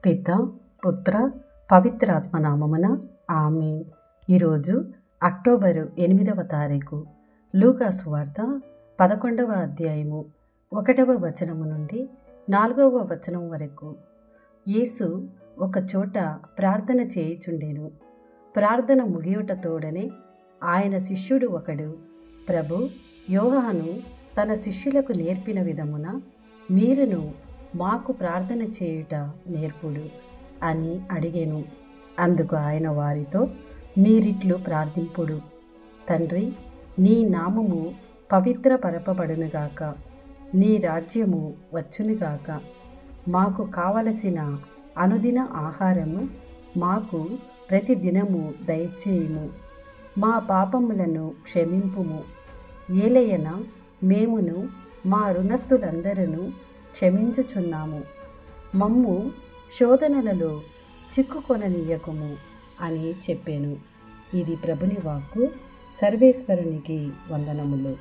పిత పుత్ర పవిత్రాత్మ నామమున ఆమేన్. ఈరోజు అక్టోబరు 8వ తారీఖు. లూకా సువార్త 11వ అధ్యాయము 1వ వచనము నుండి 4వ వచనం వరకు. యేసు ఒక చోట ప్రార్థన చేయుచుండెను. ప్రార్థన ముగియుట తోడనే ఆయన శిష్యుడు ఒకడు, ప్రభు, యోహాను తన శిష్యులకు నేర్పిన విధమున మీరును మాకు ప్రార్థన చేయుట నేర్పుడు అని అడిగెను. అందుకు ఆయన వారితో, మీరిట్లు ప్రార్థింపుడు: తండ్రి, నీ నామము పవిత్రపరపబడునుగాక, నీ రాజ్యము వచ్చునుగాక, మాకు కావలసిన అనుదిన ఆహారము మాకు ప్రతిదినము దయచేయుము, మా పాపములను క్షమింపుము, ఏలయన మేమును మా రుణస్థులందరూ క్షమించుచున్నాము, మమ్ము శోధనలలో చిక్కుకొననీయకుము అని చెప్పాను. ఇది ప్రభుని వాక్కు. సర్వేశ్వరునికి వందనములు.